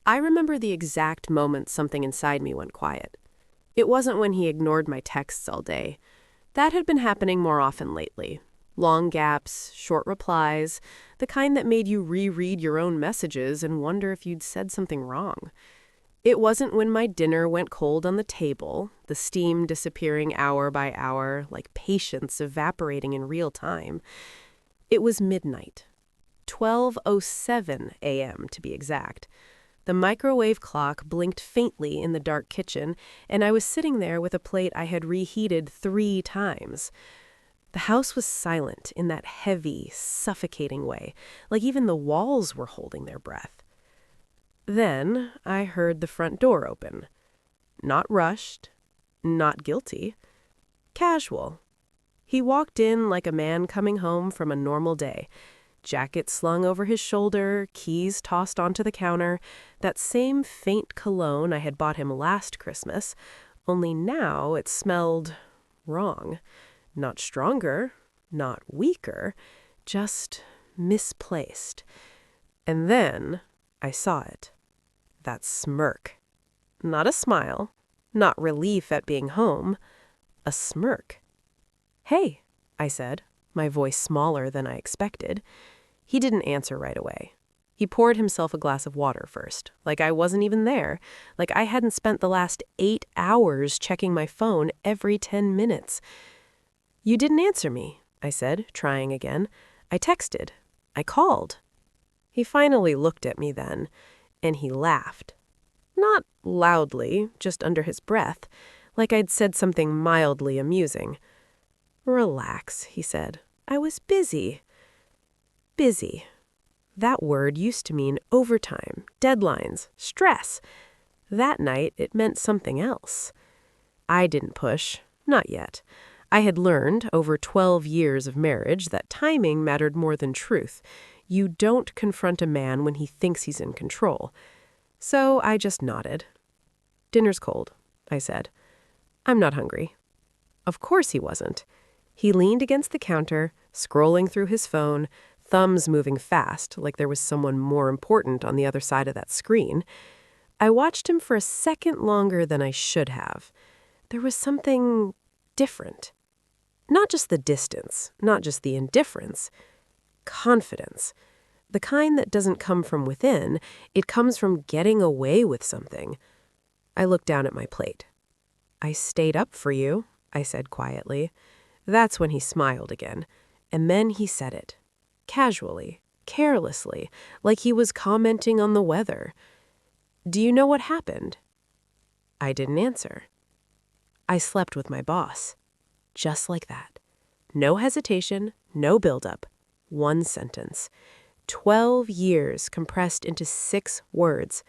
I remember the exact moment something inside me went quiet. It wasn't when he ignored my texts all day. That had been happening more often lately. Long gaps, short replies, the kind that made you reread your own messages and wonder if you'd said something wrong. It wasn't when my dinner went cold on the table, the steam disappearing hour by hour, like patience evaporating in real time. It was midnight. 12:07 a.m. to be exact. The microwave clock blinked faintly in the dark kitchen, and I was sitting there with a plate I had reheated 3 times. The house was silent in that heavy, suffocating way, like even the walls were holding their breath. Then I heard the front door open. Not rushed, not guilty, casual. He walked in like a man coming home from a normal day. Jacket slung over his shoulder, keys tossed onto the counter, that same faint cologne I had bought him last Christmas, only now it smelled wrong. Not stronger, not weaker, just misplaced. And then I saw it. That smirk. Not a smile, not relief at being home, a smirk. "Hey," I said, my voice smaller than I expected. He didn't answer right away. He poured himself a glass of water first, like I wasn't even there, like I hadn't spent the last 8 hours checking my phone every 10 minutes. "You didn't answer me," I said, trying again. "I texted. I called." He finally looked at me then, and he laughed. Not loudly, just under his breath, like I'd said something mildly amusing. "Relax," he said. "I was busy." Busy. That word used to mean overtime, deadlines, stress. That night, it meant something else. I didn't push, not yet. I had learned, over 12 years of marriage, that timing mattered more than truth. You don't confront a man when he thinks he's in control. So I just nodded. "Dinner's cold," I said. "I'm not hungry." Of course he wasn't. He leaned against the counter, scrolling through his phone, thumbs moving fast, like there was someone more important on the other side of that screen. I watched him for a second longer than I should have. There was something different. Not just the distance, not just the indifference. Confidence. The kind that doesn't come from within, it comes from getting away with something. I looked down at my plate. "I stayed up for you," I said quietly. That's when he smiled again. And then he said it. Casually, carelessly, like he was commenting on the weather. "Do you know what happened?" I didn't answer. "I slept with my boss." Just like that. No hesitation, no buildup. One sentence. 12 years compressed into 6 words.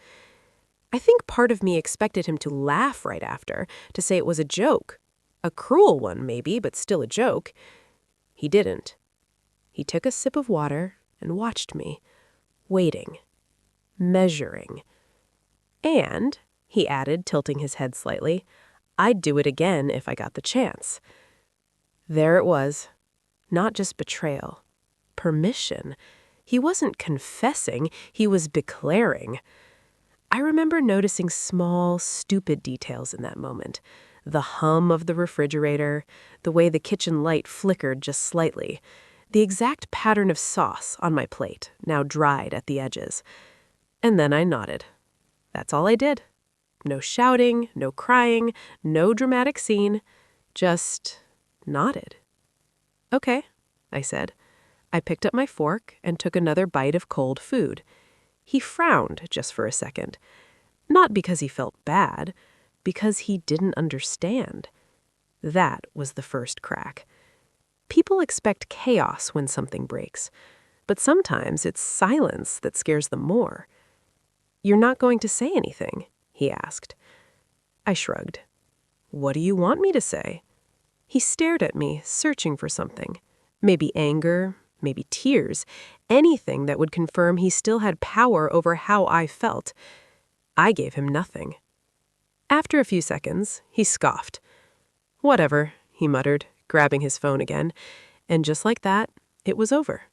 I think part of me expected him to laugh right after, to say it was a joke. A cruel one, maybe, but still a joke. He didn't. He took a sip of water and watched me, waiting, measuring. "And," he added, tilting his head slightly, "I'd do it again if I got the chance." There it was. Not just betrayal. Permission. He wasn't confessing, he was declaring. I remember noticing small, stupid details in that moment. The hum of the refrigerator, the way the kitchen light flickered just slightly, the exact pattern of sauce on my plate, now dried at the edges. And then I nodded. That's all I did. No shouting, no crying, no dramatic scene, just nodded. "Okay," I said. I picked up my fork and took another bite of cold food. He frowned just for a second. Not because he felt bad, because he didn't understand. That was the first crack. People expect chaos when something breaks, but sometimes it's silence that scares them more. "You're not going to say anything?" he asked. I shrugged. "What do you want me to say?" He stared at me, searching for something. Maybe anger, maybe tears, anything that would confirm he still had power over how I felt. I gave him nothing. After a few seconds, he scoffed. "Whatever," he muttered, grabbing his phone again. And just like that, it was over.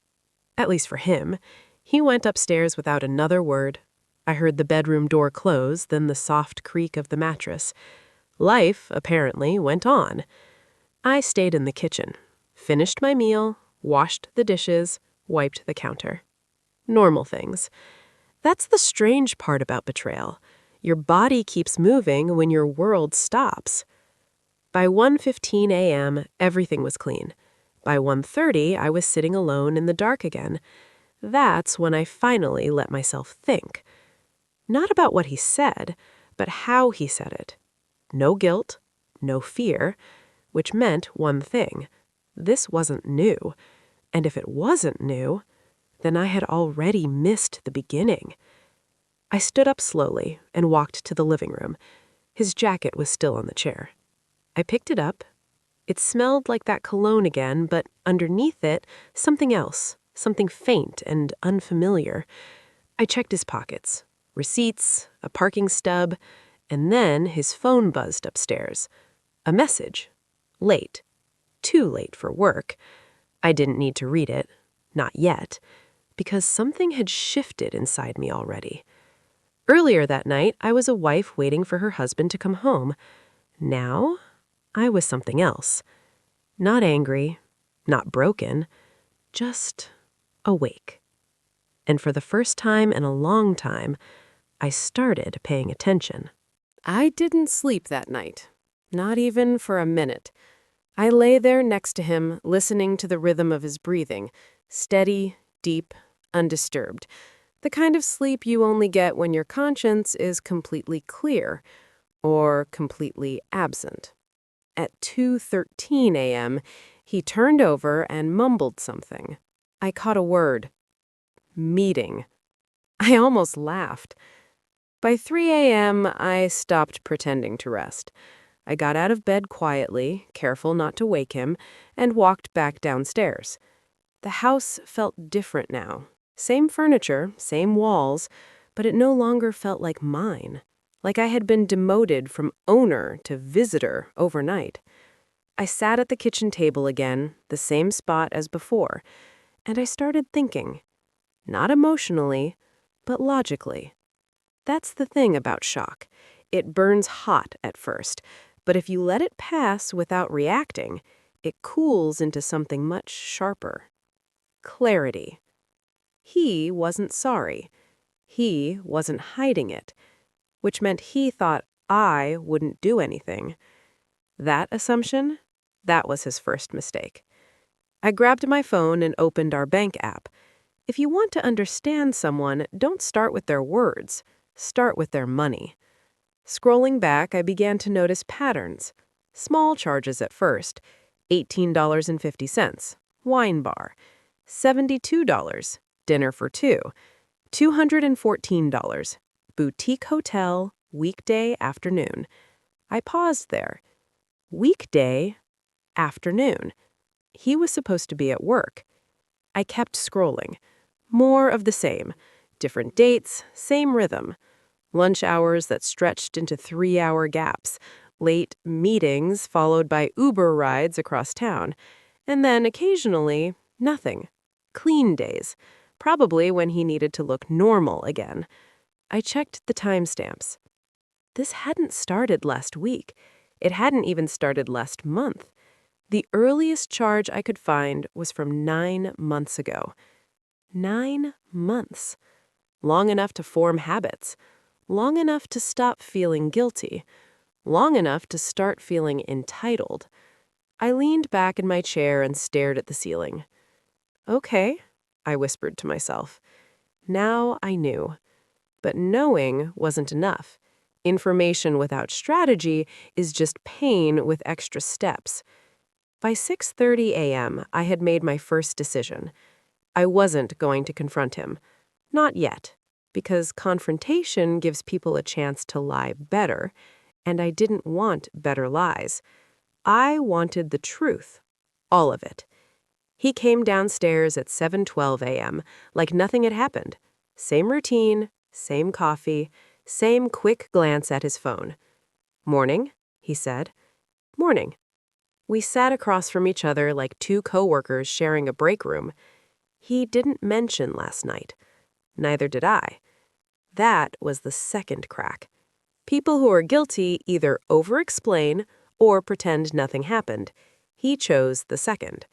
At least for him. He went upstairs without another word. I heard the bedroom door close, then the soft creak of the mattress. Life, apparently, went on. I stayed in the kitchen, finished my meal, washed the dishes, wiped the counter. Normal things. That's the strange part about betrayal. Your body keeps moving when your world stops. By 1:15 a.m., everything was clean. By 1:30, I was sitting alone in the dark again. That's when I finally let myself think. Not about what he said, but how he said it. No guilt, no fear, which meant one thing. This wasn't new. And if it wasn't new, then I had already missed the beginning. I stood up slowly and walked to the living room. His jacket was still on the chair. I picked it up. It smelled like that cologne again, but underneath it, something else, something faint and unfamiliar. I checked his pockets, receipts, a parking stub, and then his phone buzzed upstairs. A message. Late. Too late for work. I didn't need to read it. Not yet. Because something had shifted inside me already. Earlier that night, I was a wife waiting for her husband to come home. Now, I was something else. Not angry, not broken, just awake. And for the first time in a long time, I started paying attention. I didn't sleep that night, not even for a minute. I lay there next to him, listening to the rhythm of his breathing, steady, deep, undisturbed. The kind of sleep you only get when your conscience is completely clear or completely absent. At 2:13 a.m., he turned over and mumbled something. I caught a word. Meeting. I almost laughed. By 3 a.m., I stopped pretending to rest. I got out of bed quietly, careful not to wake him, and walked back downstairs. The house felt different now. Same furniture, same walls, but it no longer felt like mine. Like I had been demoted from owner to visitor overnight. I sat at the kitchen table again, the same spot as before, and I started thinking. Not emotionally, but logically. That's the thing about shock. It burns hot at first, but if you let it pass without reacting, it cools into something much sharper. Clarity. He wasn't sorry. He wasn't hiding it, which meant he thought I wouldn't do anything. That assumption, that was his first mistake. I grabbed my phone and opened our bank app. If you want to understand someone, don't start with their words. Start with their money. Scrolling back, I began to notice patterns. Small charges at first. $18.50, wine bar. $72, dinner for two. $214, boutique hotel, weekday afternoon. I paused there. Weekday afternoon. He was supposed to be at work. I kept scrolling. More of the same. Different dates, same rhythm. Lunch hours that stretched into 3-hour gaps. Late meetings followed by Uber rides across town. And then occasionally, nothing. Clean days. Probably when he needed to look normal again. I checked the timestamps. This hadn't started last week. It hadn't even started last month. The earliest charge I could find was from 9 months ago. 9 months. Long enough to form habits. Long enough to stop feeling guilty. Long enough to start feeling entitled. I leaned back in my chair and stared at the ceiling. Okay, I whispered to myself. Now I knew. But knowing wasn't enough. Information without strategy is just pain with extra steps. By 6:30 a.m., I had made my first decision. I wasn't going to confront him. Not yet, because confrontation gives people a chance to lie better, and I didn't want better lies. I wanted the truth. All of it. He came downstairs at 7:12 a.m., like nothing had happened. Same routine, same coffee, same quick glance at his phone. "Morning," he said. "Morning." We sat across from each other like two coworkers sharing a break room. He didn't mention last night. Neither did I. That was the second crack. People who are guilty either over-explain or pretend nothing happened. He chose the second.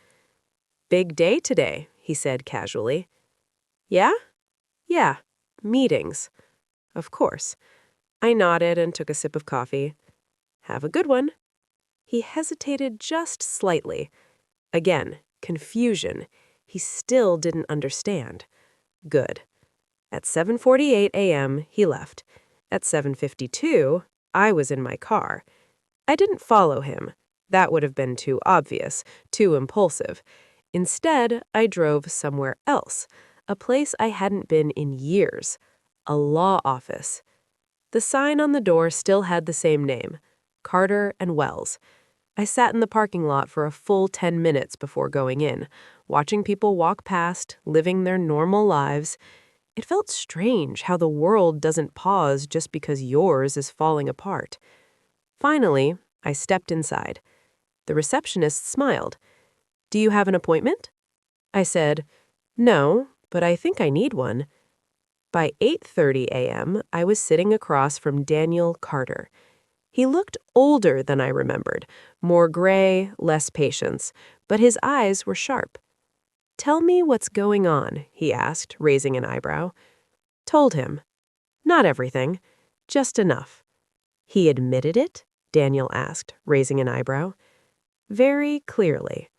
"Big day today," he said casually. "Yeah? Yeah. Meetings. Of course." I nodded and took a sip of coffee. "Have a good one." He hesitated just slightly. Again, confusion. He still didn't understand. Good. At 7:48 a.m., he left. At 7:52, I was in my car. I didn't follow him. That would have been too obvious, too impulsive. Instead, I drove somewhere else, a place I hadn't been in years, a law office. The sign on the door still had the same name, Carter and Wells. I sat in the parking lot for a full 10 minutes before going in, watching people walk past, living their normal lives. It felt strange how the world doesn't pause just because yours is falling apart. Finally, I stepped inside. The receptionist smiled. "Do you have an appointment?" I said, "No, but I think I need one." By 8:30 a.m., I was sitting across from Daniel Carter. He looked older than I remembered, more gray, less patience, but his eyes were sharp. "Tell me what's going on," he asked, raising an eyebrow. Told him. "Not everything, just enough." "He admitted it?" Daniel asked, raising an eyebrow. "Very clearly."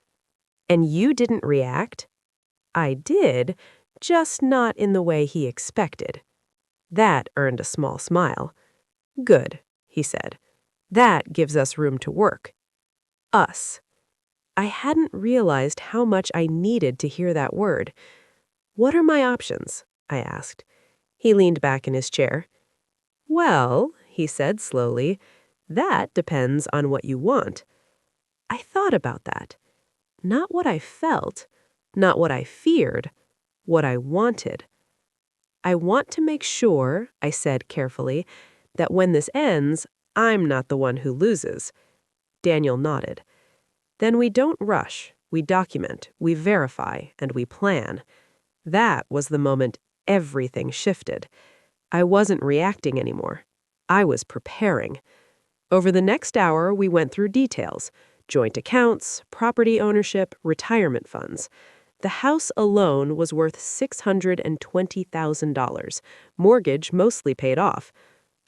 "And you didn't react?" "I did, just not in the way he expected." That earned a small smile. "Good," he said. "That gives us room to work." Us. I hadn't realized how much I needed to hear that word. "What are my options?" I asked. He leaned back in his chair. "Well," he said slowly, "that depends on what you want." I thought about that. Not what I felt, not what I feared, what I wanted. "I want to make sure," I said carefully, "that when this ends, I'm not the one who loses." Daniel nodded. "Then we don't rush, we document, we verify, and we plan." That was the moment everything shifted. I wasn't reacting anymore. I was preparing. Over the next hour, we went through details: joint accounts, property ownership, retirement funds. The house alone was worth $620,000, mortgage mostly paid off.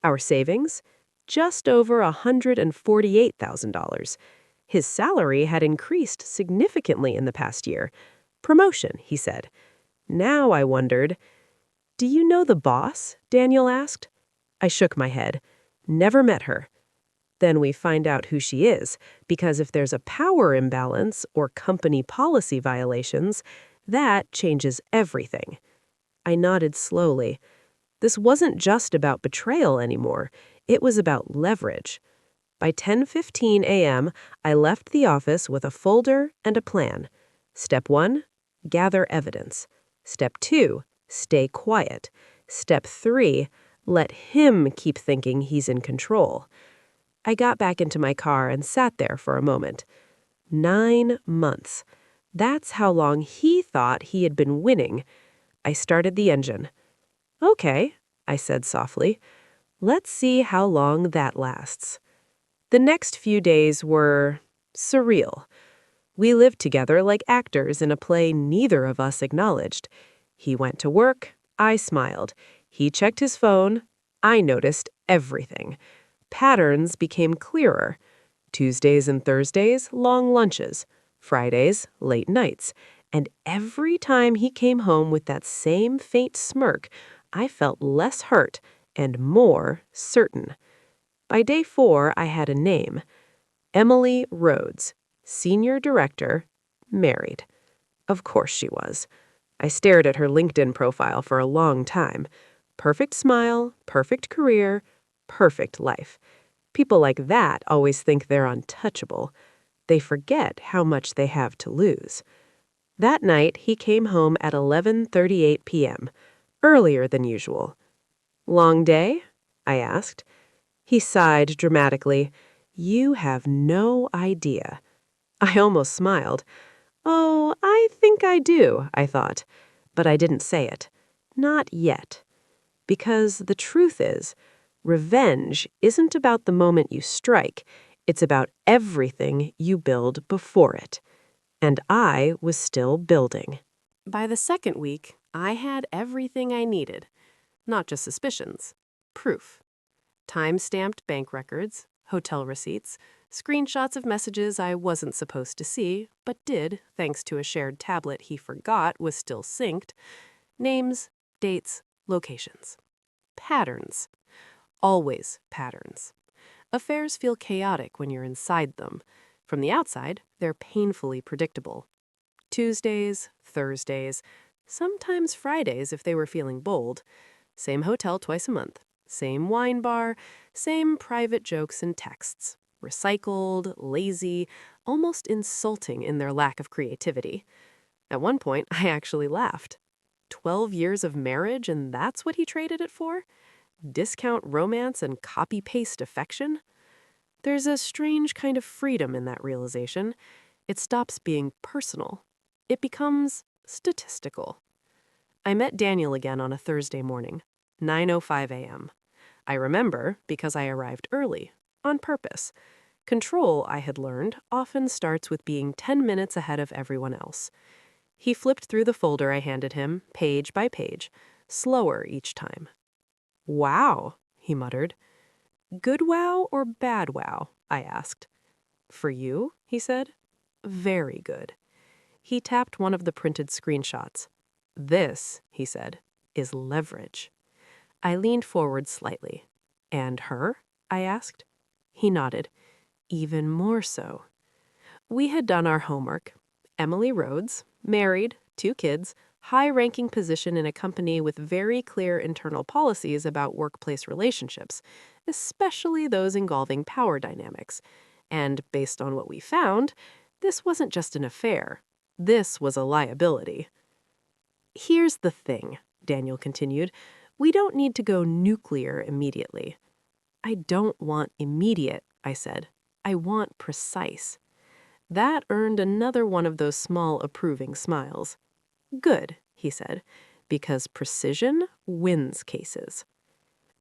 Our savings? Just over $148,000. His salary had increased significantly in the past year. Promotion, he said. Now I wondered, "Do you know the boss?" Daniel asked. I shook my head. "Never met her." "Then we find out who she is, because if there's a power imbalance or company policy violations, that changes everything." I nodded slowly. This wasn't just about betrayal anymore. It was about leverage. By 10:15 a.m., I left the office with a folder and a plan. Step 1, gather evidence. Step 2, stay quiet. Step 3, let him keep thinking he's in control. I got back into my car and sat there for a moment. 9 months. That's how long he thought he had been winning. I started the engine. "Okay," I said softly. "Let's see how long that lasts." The next few days were surreal. We lived together like actors in a play neither of us acknowledged. He went to work, I smiled. He checked his phone, I noticed everything. Patterns became clearer. Tuesdays and Thursdays, long lunches. Fridays, late nights. And every time he came home with that same faint smirk, I felt less hurt and more certain. By day 4, I had a name. Emily Rhodes, Senior Director, married. Of course she was. I stared at her LinkedIn profile for a long time. Perfect smile, perfect career, perfect life. People like that always think they're untouchable. They forget how much they have to lose. That night, he came home at 11:38 p.m., earlier than usual. "Long day?" I asked. He sighed dramatically. "You have no idea." I almost smiled. "Oh, I think I do," I thought. But I didn't say it. Not yet. Because the truth is, revenge isn't about the moment you strike, it's about everything you build before it. And I was still building. By the second week, I had everything I needed. Not just suspicions, proof. Time-stamped bank records, hotel receipts, screenshots of messages I wasn't supposed to see, but did, thanks to a shared tablet he forgot was still synced, names, dates, locations. Patterns. Always patterns. Affairs feel chaotic when you're inside them. From the outside, they're painfully predictable. Tuesdays, Thursdays, sometimes Fridays if they were feeling bold. Same hotel twice a month. Same wine bar, same private jokes and texts. Recycled, lazy, almost insulting in their lack of creativity. At one point, I actually laughed. 12 years of marriage and that's what he traded it for? Discount romance and copy-paste affection? There's a strange kind of freedom in that realization. It stops being personal. It becomes statistical. I met Daniel again on a Thursday morning, 9:05 a.m. I remember because I arrived early, on purpose. Control, I had learned, often starts with being 10 minutes ahead of everyone else. He flipped through the folder I handed him, page by page, slower each time. "Wow," he muttered. "Good wow or bad wow?" I asked. "For you," he said. "Very good." He tapped one of the printed screenshots. "This," he said, "is leverage." I leaned forward slightly. "And her?" I asked. He nodded. "Even more so." We had done our homework. Emily Rhodes, married, 2 kids, high-ranking position in a company with very clear internal policies about workplace relationships, especially those involving power dynamics. And based on what we found, this wasn't just an affair. This was a liability. "Here's the thing," Daniel continued. "We don't need to go nuclear immediately." "I don't want immediate," I said. "I want precise." That earned another one of those small approving smiles. "Good," he said, "because precision wins cases."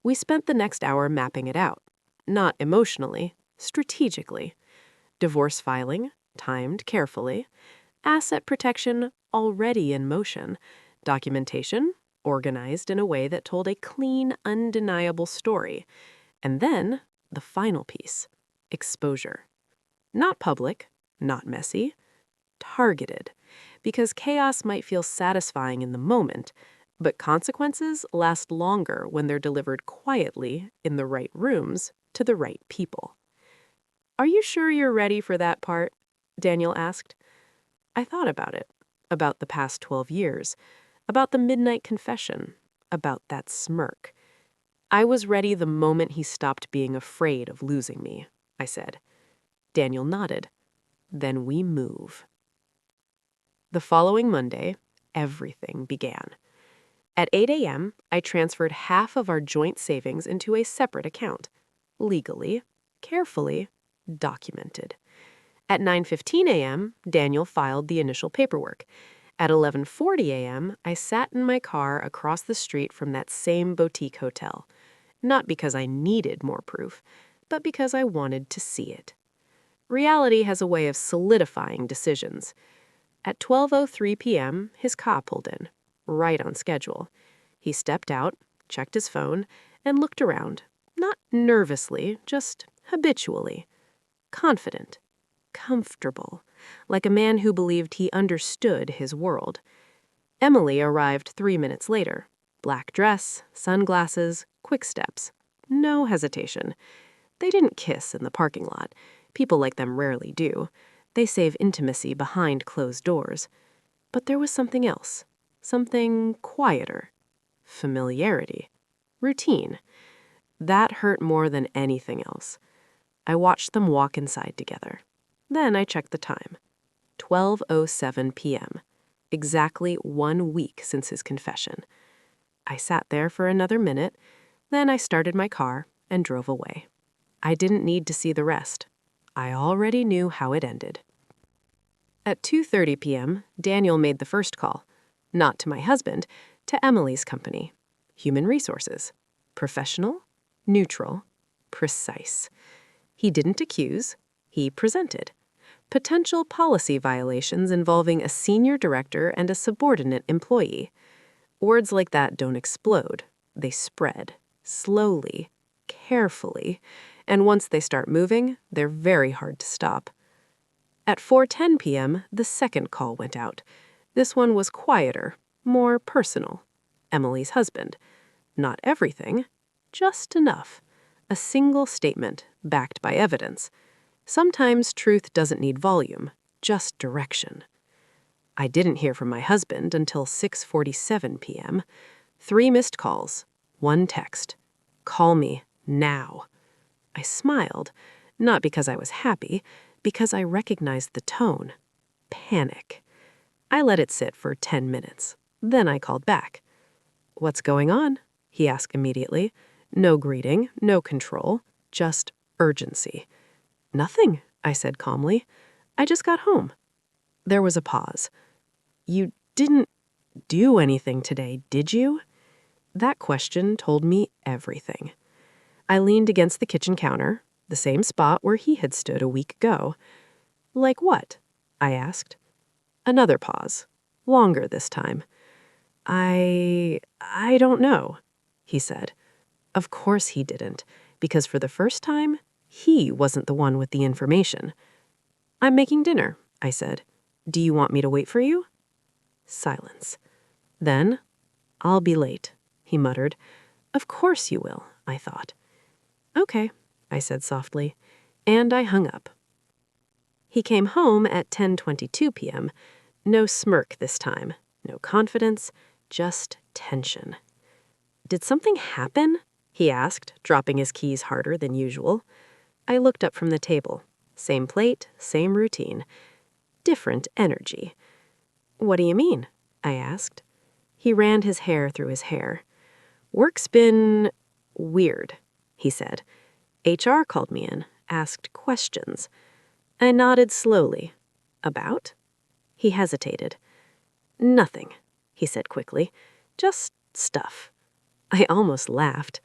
We spent the next hour mapping it out. Not emotionally, strategically. Divorce filing, timed carefully. Asset protection, already in motion. Documentation, organized in a way that told a clean, undeniable story. And then, the final piece, exposure. Not public, not messy, targeted. Because chaos might feel satisfying in the moment, but consequences last longer when they're delivered quietly in the right rooms to the right people. "Are you sure you're ready for that part?" Daniel asked. I thought about the past 12 years, about the midnight confession, about that smirk. I was ready the moment he stopped being afraid of losing me, I said. Daniel nodded. Then we move. The following Monday, everything began. At 8 a.m., I transferred half of our joint savings into a separate account. Legally, carefully, documented. At 9:15 a.m., Daniel filed the initial paperwork. At 11:40 a.m., I sat in my car across the street from that same boutique hotel. Not because I needed more proof, but because I wanted to see it. Reality has a way of solidifying decisions. At 12:03 p.m., his car pulled in, right on schedule. He stepped out, checked his phone, and looked around, not nervously, just habitually. Confident. Comfortable, like a man who believed he understood his world. Emily arrived 3 minutes later. Black dress, sunglasses, quick steps. No hesitation. They didn't kiss in the parking lot. People like them rarely do. They save intimacy behind closed doors. But there was something else. Something quieter. Familiarity. Routine. That hurt more than anything else. I watched them walk inside together. Then I checked the time. 12:07 p.m. Exactly 1 week since his confession. I sat there for another minute, then I started my car and drove away. I didn't need to see the rest. I already knew how it ended. At 2:30 p.m., Daniel made the first call. Not to my husband, to Emily's company. human resources. Professional, neutral, precise. He didn't accuse, he presented. Potential policy violations involving a senior director and a subordinate employee. Words like that don't explode. They spread, slowly, carefully, and once they start moving, they're very hard to stop. At 4:10 p.m., the second call went out. This one was quieter, more personal. Emily's husband. Not everything, just enough. A single statement, backed by evidence. Sometimes truth doesn't need volume, just direction. I didn't hear from my husband until 6:47 p.m. 3 missed calls, 1 text. Call me now. I smiled, not because I was happy, because I recognized the tone. Panic. I let it sit for 10 minutes. Then I called back. "What's going on?" he asked immediately. No greeting, no control, just urgency. "Nothing," I said calmly. "I just got home." There was a pause. "You didn't do anything today, did you?" That question told me everything. I leaned against the kitchen counter, the same spot where he had stood a week ago. "Like what?" I asked. Another pause, longer this time. I don't know," he said. Of course he didn't, because for the first time, he wasn't the one with the information. "I'm making dinner," I said. "Do you want me to wait for you?" Silence. Then, "I'll be late," he muttered. "Of course you will," I thought. "Okay," I said softly, and I hung up. He came home at 10:22 p.m. No smirk this time, no confidence, just tension. "Did something happen?" he asked, dropping his keys harder than usual. I looked up from the table. Same plate, same routine. Different energy. "What do you mean?" I asked. He ran his hair through his hair. "Work's been weird," he said. HR called me in, asked questions. I nodded slowly. "About?" He hesitated. "Nothing," he said quickly. "Just stuff." I almost laughed.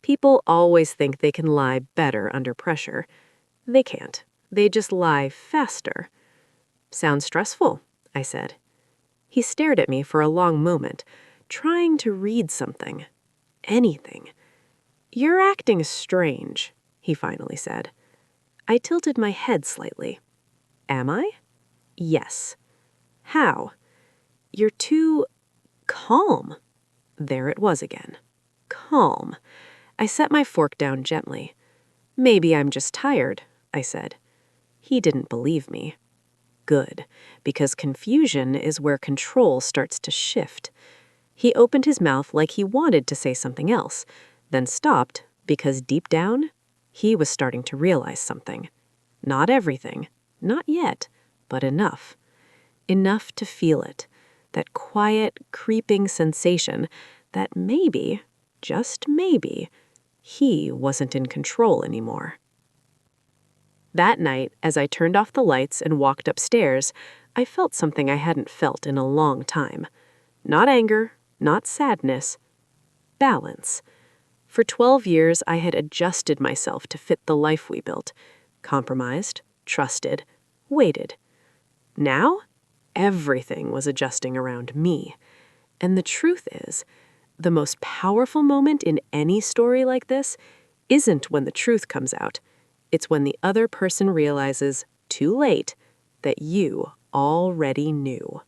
People always think they can lie better under pressure. They can't. They just lie faster. "Sounds stressful," I said. He stared at me for a long moment, trying to read something. Anything. "You're acting strange," he finally said. I tilted my head slightly. "Am I?" "Yes." "How?" "You're too calm." There it was again. Calm. I set my fork down gently. "Maybe I'm just tired," I said. He didn't believe me. Good, because confusion is where control starts to shift. He opened his mouth like he wanted to say something else, then stopped because deep down, he was starting to realize something. Not everything, not yet, but enough. Enough to feel it, that quiet, creeping sensation that maybe, just maybe, he wasn't in control anymore. That night, as I turned off the lights and walked upstairs, I felt something I hadn't felt in a long time. Not anger, not sadness. Balance. For 12 years, I had adjusted myself to fit the life we built. Compromised, trusted, waited. Now, everything was adjusting around me. And the truth is, the most powerful moment in any story like this isn't when the truth comes out. It's when the other person realizes, too late, that you already knew.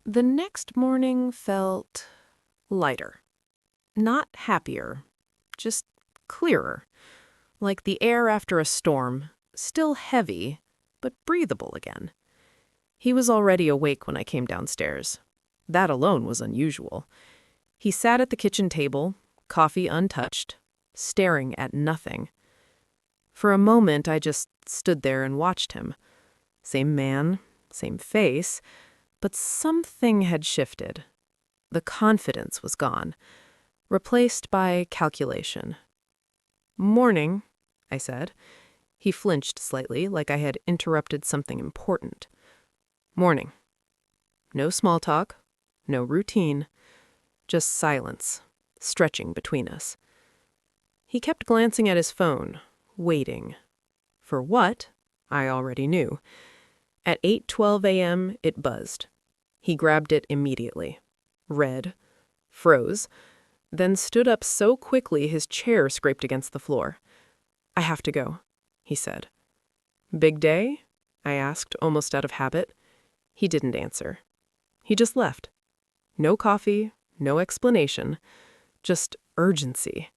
The next morning felt lighter. Not happier, just clearer. Like the air after a storm, still heavy, but breathable again. He was already awake when I came downstairs. That alone was unusual. He sat at the kitchen table, coffee untouched, staring at nothing. For a moment, I just stood there and watched him. Same man, same face, but something had shifted. The confidence was gone, replaced by calculation. "Morning," I said. He flinched slightly, like I had interrupted something important. "Morning." No small talk, no routine, just silence. stretching between us. He kept glancing at his phone, waiting. For what? I already knew. At 8:12 a.m., it buzzed. He grabbed it immediately. Read, froze, then stood up so quickly his chair scraped against the floor. "I have to go," he said. "Big day?" I asked, almost out of habit. He didn't answer. He just left. No coffee, no explanation, just urgency.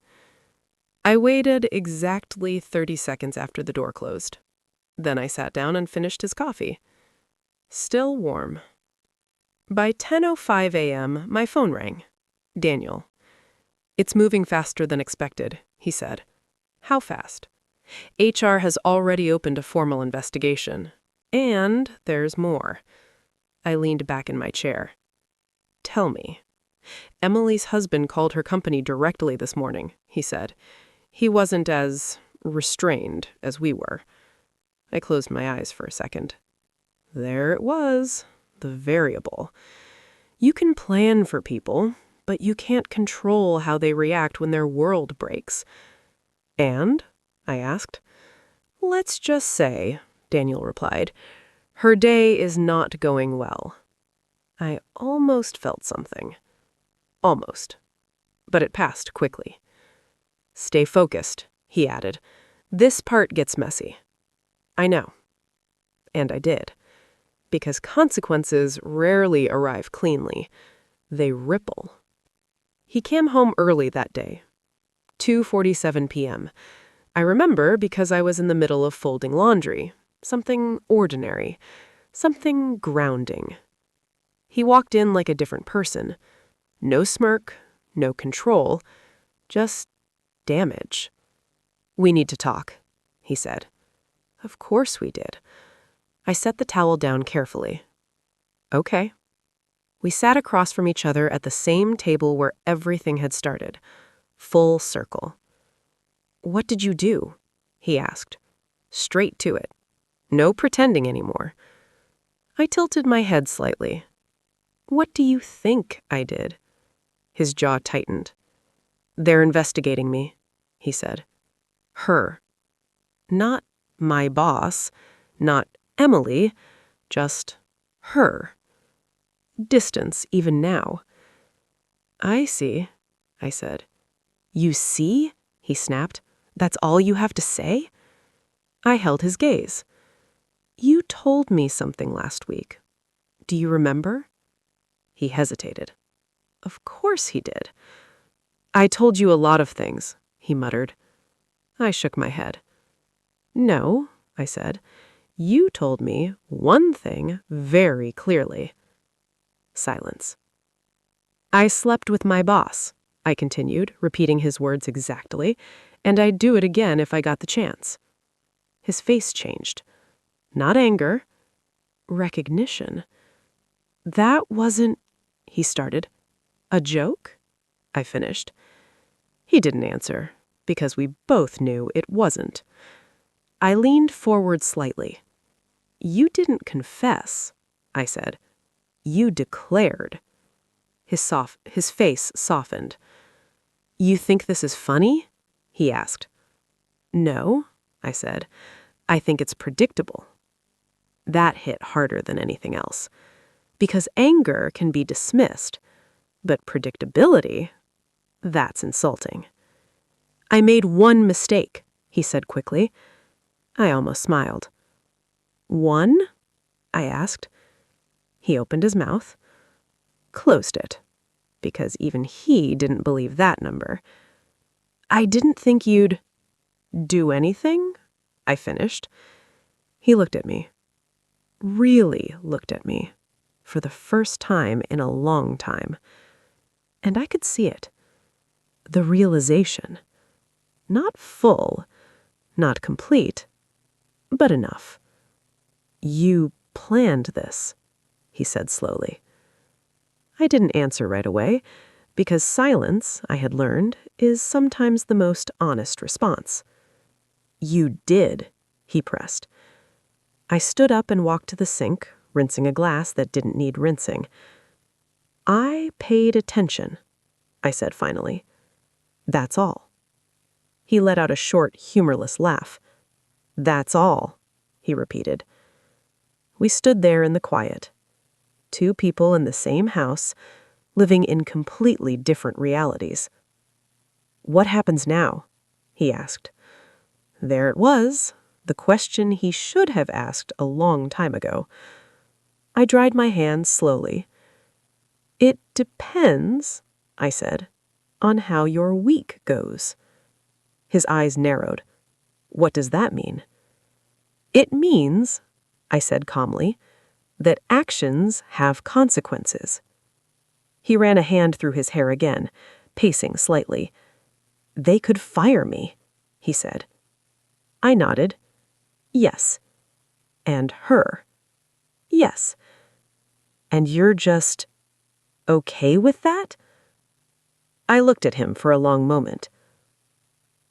I waited exactly 30 seconds after the door closed. Then I sat down and finished his coffee. Still warm. By 10:05 a.m., my phone rang. Daniel. "It's moving faster than expected," he said. "How fast?" "HR has already opened a formal investigation. And there's more." I leaned back in my chair. "Tell me." "Emily's husband called her company directly this morning," he said. "He wasn't as restrained as we were." I closed my eyes for a second. There it was, the variable. You can plan for people, but you can't control how they react when their world breaks. "And?" I asked. "Let's just say," Daniel replied, "her day is not going well." I almost felt something. Almost. But it passed quickly. "Stay focused," he added. "This part gets messy." I know. And I did. Because consequences rarely arrive cleanly. They ripple. He came home early that day. 2:47 p.m. I remember because I was in the middle of folding laundry. Something ordinary. Something grounding. He walked in like a different person. No smirk, no control, just damage. "We need to talk," he said. Of course we did. I set the towel down carefully. "Okay." We sat across from each other at the same table where everything had started. Full circle. "What did you do?" he asked. Straight to it. No pretending anymore. I tilted my head slightly. "What do you think I did?" His jaw tightened. "They're investigating me," he said. Her. Not my boss, not Emily, just her. Distance, even now. "I see," I said. "You see?" he snapped. "That's all you have to say?" I held his gaze. "You told me something last week. Do you remember?" He hesitated. Of course he did. "I told you a lot of things," he muttered. I shook my head. "No," I said. "You told me one thing very clearly." Silence. "I slept with my boss," I continued, repeating his words exactly, "and I'd do it again if I got the chance." His face changed. Not anger. Recognition. "That wasn't," he started. "A joke?" I finished. He didn't answer, because we both knew it wasn't. I leaned forward slightly. "You didn't confess," I said. "You declared." His face softened. "You think this is funny?" he asked. "No," I said. "I think it's predictable." That hit harder than anything else. Because anger can be dismissed, but predictability, that's insulting. "I made one mistake," he said quickly. I almost smiled. "One?" I asked. He opened his mouth, closed it, because even he didn't believe that number. "I didn't think you'd do anything," I finished. He looked at me. Really looked at me. For the first time in a long time. And I could see it. The realization. Not full, not complete, but enough. "You planned this," he said slowly. I didn't answer right away, because silence, I had learned, is sometimes the most honest response. "You did," he pressed. I stood up and walked to the sink, rinsing a glass that didn't need rinsing. "I paid attention," I said finally. That's all. He let out a short, humorless laugh. That's all, he repeated. We stood there in the quiet. Two people in the same house, living in completely different realities. What happens now? He asked. There it was, the question he should have asked a long time ago. I dried my hands slowly. It depends, I said, on how your week goes. His eyes narrowed. What does that mean? It means, I said calmly, that actions have consequences. He ran a hand through his hair again, pacing slightly. They could fire me, he said. I nodded. Yes. And her. Yes. And you're just okay with that? I looked at him for a long moment.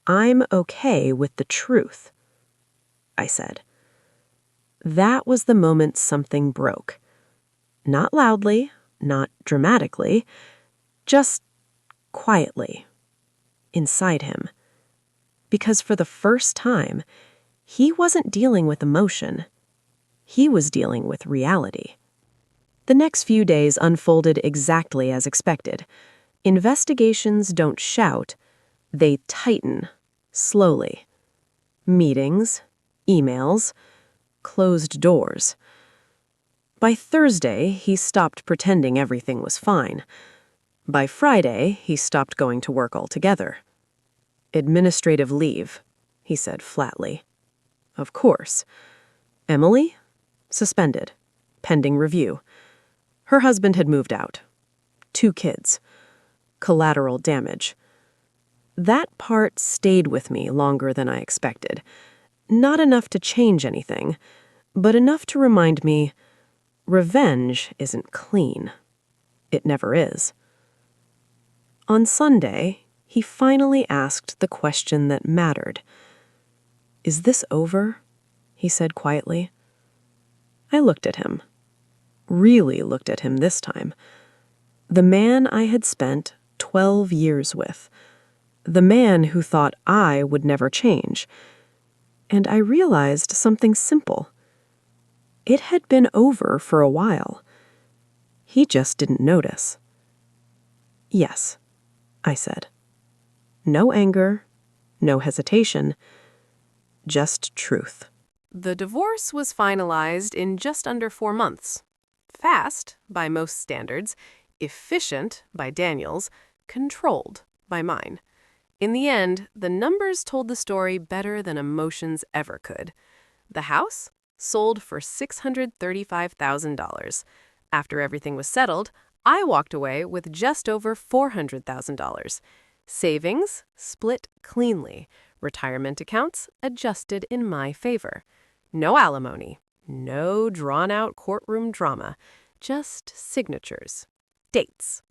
I'm okay with the truth, I said. That was the moment something broke. Not loudly, not dramatically, just quietly, inside him. Because for the first time, he wasn't dealing with emotion. He was dealing with reality. The next few days unfolded exactly as expected. Investigations don't shout, they tighten, slowly. Meetings, emails, closed doors. By Thursday, he stopped pretending everything was fine. By Friday, he stopped going to work altogether. Administrative leave, he said flatly. Of course. Emily? Suspended. Pending review. Her husband had moved out. 2 kids. Collateral damage. That part stayed with me longer than I expected. Not enough to change anything, but enough to remind me, revenge isn't clean. It never is. On Sunday, he finally asked the question that mattered. Is this over? He said quietly. I looked at him. Really looked at him this time. The man I had spent 12 years with. The man who thought I would never change. And I realized something simple. It had been over for a while. He just didn't notice. Yes, I said. No anger, no hesitation, just truth. The divorce was finalized in just under 4 months. Fast, by most standards, efficient, by Daniel's, controlled, by mine. In the end, the numbers told the story better than emotions ever could. The house sold for $635,000. After everything was settled, I walked away with just over $400,000. Savings split cleanly. Retirement accounts adjusted in my favor. No alimony. No drawn-out courtroom drama. Just signatures. Dates.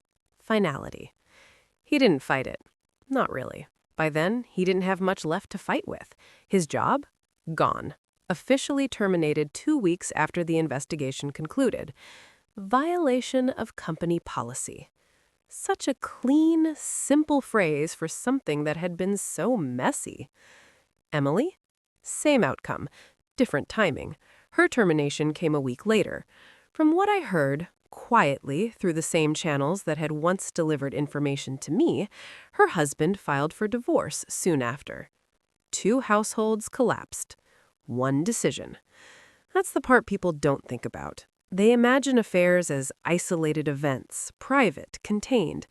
Finality. He didn't fight it. Not really. By then, he didn't have much left to fight with. His job? Gone. Officially terminated 2 weeks after the investigation concluded. Violation of company policy. Such a clean, simple phrase for something that had been so messy. Emily? Same outcome. Different timing. Her termination came a week later. From what I heard, quietly through the same channels that had once delivered information to me, her husband filed for divorce soon after. 2 households collapsed. 1 decision. That's the part people don't think about. They imagine affairs as isolated events, private, contained.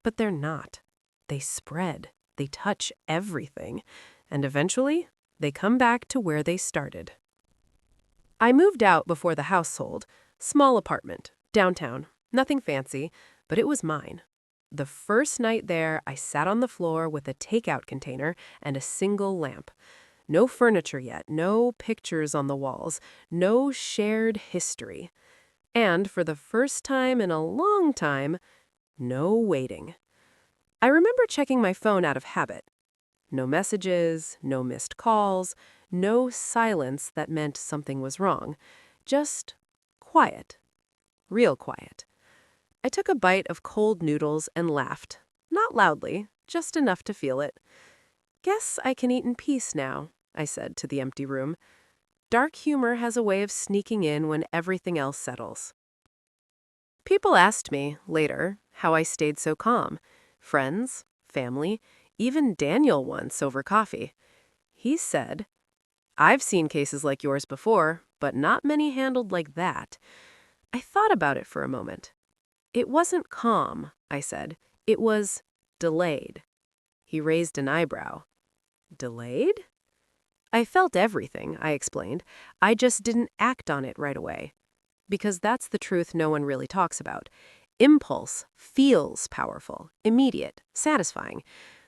But they're not. They spread. They touch everything. And eventually, they come back to where they started. I moved out before the house sold. Small apartment, downtown. Nothing fancy, but it was mine. The first night there, I sat on the floor with a takeout container and a single lamp. No furniture yet, no pictures on the walls, no shared history. And for the first time in a long time, no waiting. I remember checking my phone out of habit. No messages, no missed calls, no silence that meant something was wrong. Just quiet. Real quiet. I took a bite of cold noodles and laughed. Not loudly, just enough to feel it. Guess I can eat in peace now, I said to the empty room. Dark humor has a way of sneaking in when everything else settles. People asked me, later, how I stayed so calm. Friends, family, even Daniel once over coffee. He said, "I've seen cases like yours before, but not many handled like that." I thought about it for a moment. "It wasn't calm," I said. "It was delayed." He raised an eyebrow. "Delayed?" "I felt everything," I explained. "I just didn't act on it right away." Because that's the truth no one really talks about. Impulse feels powerful, immediate, satisfying,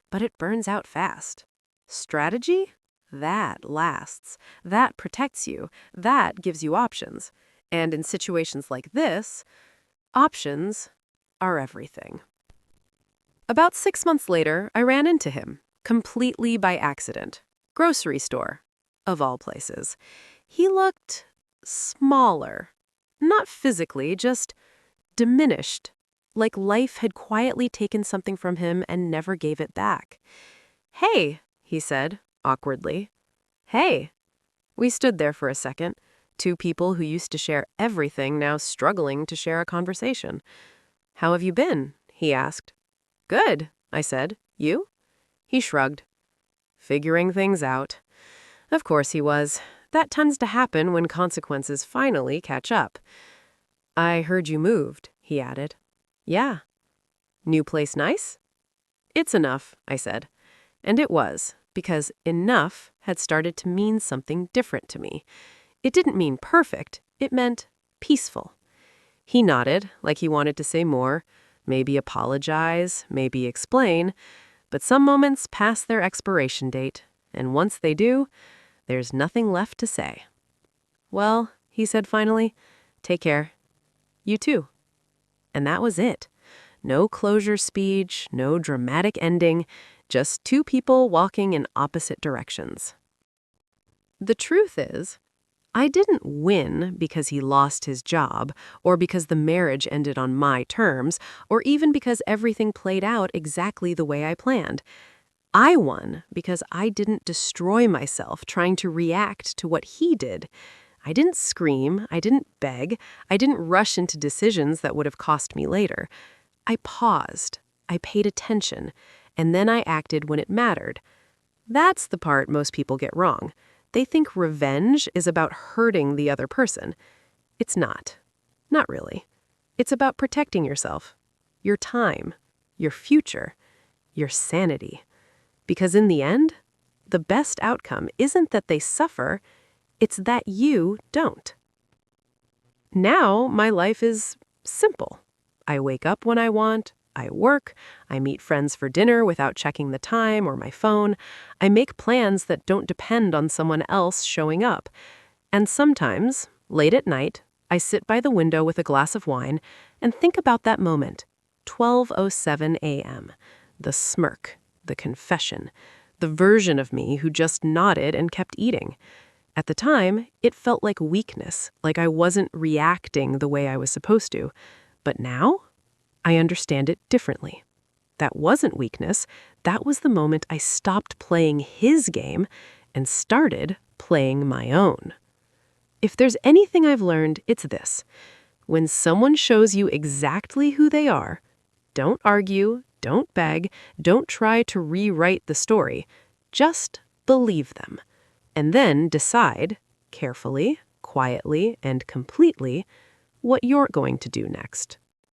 but it burns out fast. Strategy? That lasts. That protects you. That gives you options. And in situations like this, options are everything. About 6 months later, I ran into him, completely by accident. Grocery store, of all places. He looked smaller. Not physically, just diminished, like life had quietly taken something from him and never gave it back. "Hey," he said, awkwardly. "Hey." We stood there for a second, two people who used to share everything now struggling to share a conversation. "How have you been?" he asked. "Good," I said. "You?" He shrugged. "Figuring things out." Of course he was. That tends to happen when consequences finally catch up. "I heard you moved," he added. "Yeah." "New place nice?" "It's enough," I said. And it was, because enough had started to mean something different to me. It didn't mean perfect, it meant peaceful. He nodded, like he wanted to say more, maybe apologize, maybe explain, but some moments pass their expiration date, and once they do, there's nothing left to say. "Well," he said finally, "take care." "You too." And that was it. No closure speech, no dramatic ending, just two people walking in opposite directions. The truth is, I didn't win because he lost his job, or because the marriage ended on my terms, or even because everything played out exactly the way I planned. I won because I didn't destroy myself trying to react to what he did. I didn't scream, I didn't beg, I didn't rush into decisions that would have cost me later. I paused, I paid attention, and then I acted when it mattered. That's the part most people get wrong. They think revenge is about hurting the other person. It's not. Not really. It's about protecting yourself, your time, your future, your sanity. Because in the end, the best outcome isn't that they suffer, it's that you don't. Now, my life is simple. I wake up when I want, I work, I meet friends for dinner without checking the time or my phone, I make plans that don't depend on someone else showing up. And sometimes, late at night, I sit by the window with a glass of wine and think about that moment, 12:07 a.m., the smirk, the confession, the version of me who just nodded and kept eating. At the time, it felt like weakness, like I wasn't reacting the way I was supposed to. But now, I understand it differently. That wasn't weakness. That was the moment I stopped playing his game and started playing my own. If there's anything I've learned, it's this. When someone shows you exactly who they are, don't argue, don't beg, don't try to rewrite the story. Just believe them. And then decide, carefully, quietly, and completely, what you're going to do next.